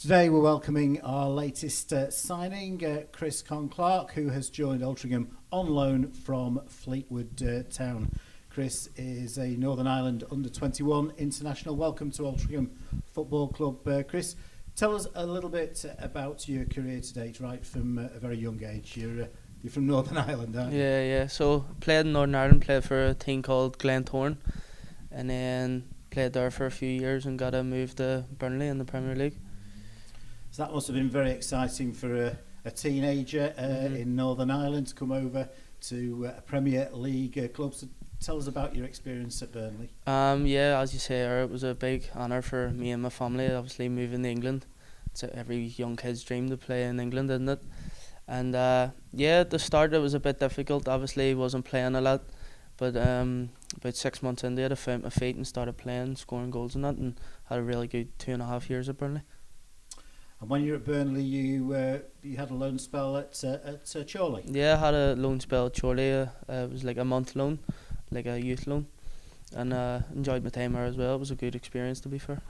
Today we're welcoming our latest signing, Chris Conn-Clarke, who has joined Altrincham on loan from Fleetwood Town. Chris is a Northern Ireland under-21 international. Welcome to Altrincham Football Club. Chris, tell us a little bit about your career to date, right from a very young age. You're from Northern Ireland, aren't you? Yeah. So played in Northern Ireland, played for a team called Glentoran, and then played there for a few years and got a move to Burnley in the Premier League. So that must have been very exciting for a teenager in Northern Ireland to come over to a Premier League club. So tell us about your experience at Burnley. Yeah, as you say, it was a big honour for me and my family. Obviously, moving to England, it's every young kid's dream to play in England, isn't it? And at the start it was a bit difficult. Obviously, wasn't playing a lot, but about 6 months into it, I found my feet and started playing, scoring goals and that, and had a really good 2.5 years at Burnley. And when you were at Burnley, you had a loan spell at Chorley. Yeah, I had a loan spell at Chorley. It was like a month loan, like a youth loan, and enjoyed my time there as well. It was a good experience, to be fair.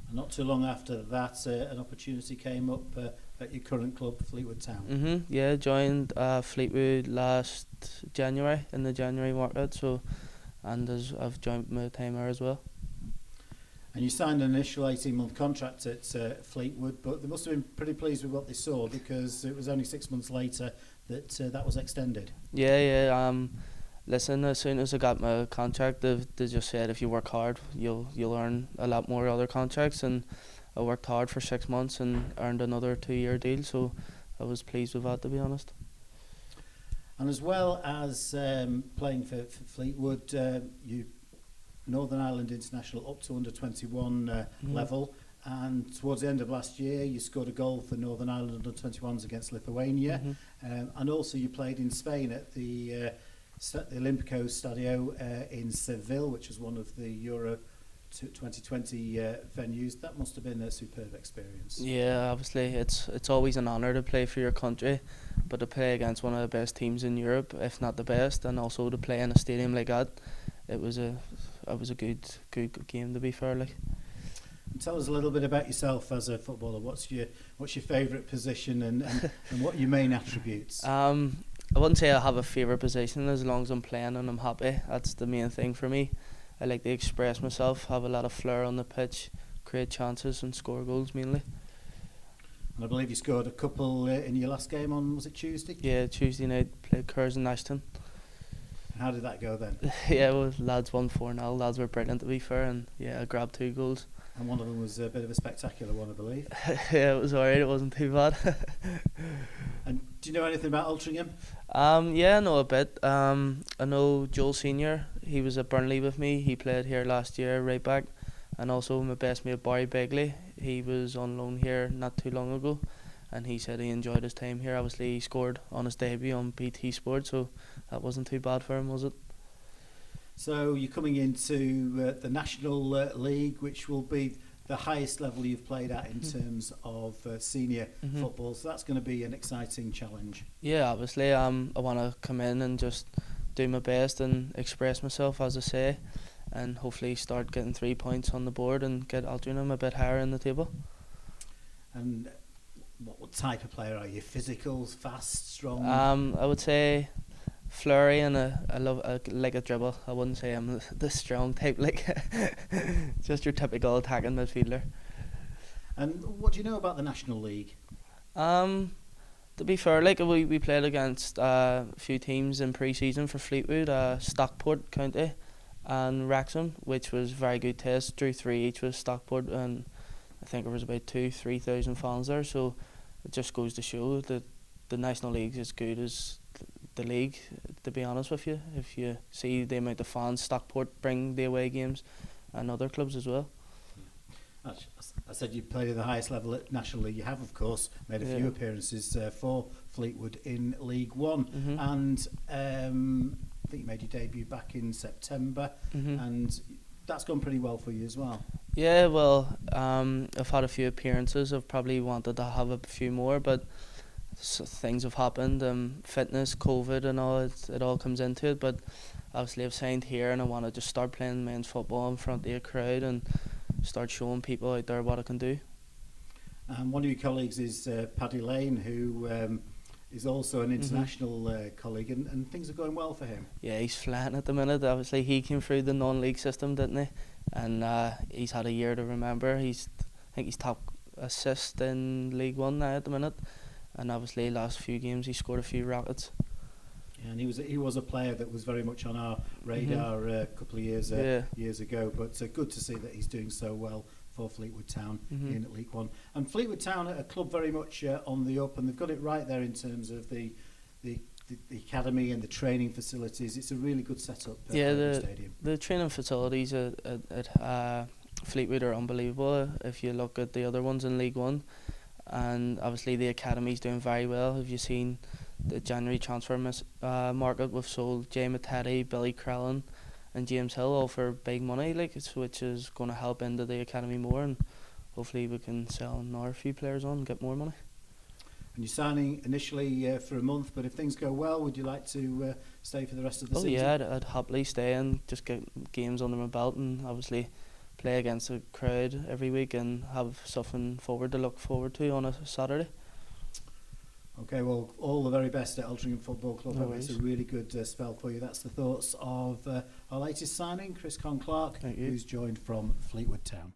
And not too long after that, an opportunity came up at your current club, Fleetwood Town. Yeah, joined Fleetwood last January in the January market. And I've joined my time there as well. And you signed an initial 18-month contract at Fleetwood, but they must have been pretty pleased with what they saw, because it was only 6 months later that was extended. Yeah. Listen, as soon as I got my contract, they just said if you work hard, you'll earn a lot more other contracts, and I worked hard for 6 months and earned another 2-year deal, so I was pleased with that, to be honest. And as well as playing for Fleetwood, you Northern Ireland international up to under-21 level, and towards the end of last year you scored a goal for Northern Ireland under-21s against Lithuania, and also you played in Spain at the Olympico Stadio in Seville, which was one of the Euro 2020 venues. That must have been a superb experience. Yeah, obviously it's always an honour to play for your country, but to play against one of the best teams in Europe, if not the best, and also to play in a stadium like that, it was a good game, to be fair. Like. And tell us a little bit about yourself as a footballer. What's your favourite position and what are your main attributes? I wouldn't say I have a favourite position, as long as I'm playing and I'm happy. That's the main thing for me. I like to express myself, have a lot of flair on the pitch, create chances and score goals mainly. And I believe you scored a couple in your last game on, was it Tuesday? Yeah, Tuesday night, played Curs and Ashton. How did that go then? Yeah, well, lads won 4-0. Lads were brilliant, to be fair, and yeah, I grabbed 2 goals. And one of them was a bit of a spectacular one, I believe. Yeah, it was alright, it wasn't too bad. And do you know anything about Altrincham? Yeah, I know a bit. I know Joel Senior, he was at Burnley with me. He played here last year, right back. And also my best mate Barry Begley, he was on loan here not too long ago, and he said he enjoyed his time here. Obviously he scored on his debut on BT Sport, so that wasn't too bad for him, was it? So you're coming into the National League, which will be the highest level you've played at in terms of senior football. So that's going to be an exciting challenge. Yeah, obviously. I want to come in and just do my best and express myself, as I say, and hopefully start getting 3 points on the board and get Altrincham a bit higher in the table. And what type of player are you? Physical, fast, strong? I would say flurry, and I like a dribble. I wouldn't say I'm the strong type, like just your typical attacking midfielder. And what do you know about the National League? To be fair, like we played against a few teams in pre-season for Fleetwood, Stockport County and Wrexham, which was very good test. Drew 3 each with Stockport, and I think there was about 2,000-3,000 fans there. So it just goes to show that the National League is as good as the league, to be honest with you. If you see the amount of fans Stockport bring the away games, and other clubs as well. I said you played at the highest level at National League. You have, of course, made a few appearances for Fleetwood in League One, and I think you made your debut back in September, and that's gone pretty well for you as well. Yeah, well, I've had a few appearances. I've probably wanted to have a few more, but things have happened, fitness, COVID and all, it all comes into it. But obviously I've signed here and I want to just start playing men's football in front of a crowd and start showing people out there what I can do. And one of your colleagues is Paddy Lane, who is also an international colleague, and things are going well for him. Yeah, he's flying at the minute. Obviously, he came through the non-league system, didn't he? And he's had a year to remember. I think he's top assist in League One now at the minute. And obviously, last few games he scored a few rockets. Yeah, and he was a player that was very much on our radar a couple of years ago. But good to see that he's doing so well for Fleetwood Town in League One. And Fleetwood Town are a club very much on the up, and they've got it right there in terms of the academy and the training facilities. It's a really good setup at the stadium. The training facilities at Fleetwood are unbelievable if you look at the other ones in League One. And obviously the academy's doing very well. Have you seen the January transfer market? We've sold Jay Mattetti, Billy Crellin and James Hill all for big money, which is going to help into the academy more, and hopefully we can sell another few players on and get more money. And you're signing initially for a month, but if things go well, would you like to stay for the rest of the season? Yeah, I'd happily stay and just get games under my belt, and obviously play against a crowd every week and have something to look forward to on a Saturday. Okay, well, all the very best at Altrincham Football Club. No It's a really good spell for you. That's the thoughts of our latest signing, Chris Conn-Clarke, who's joined from Fleetwood Town.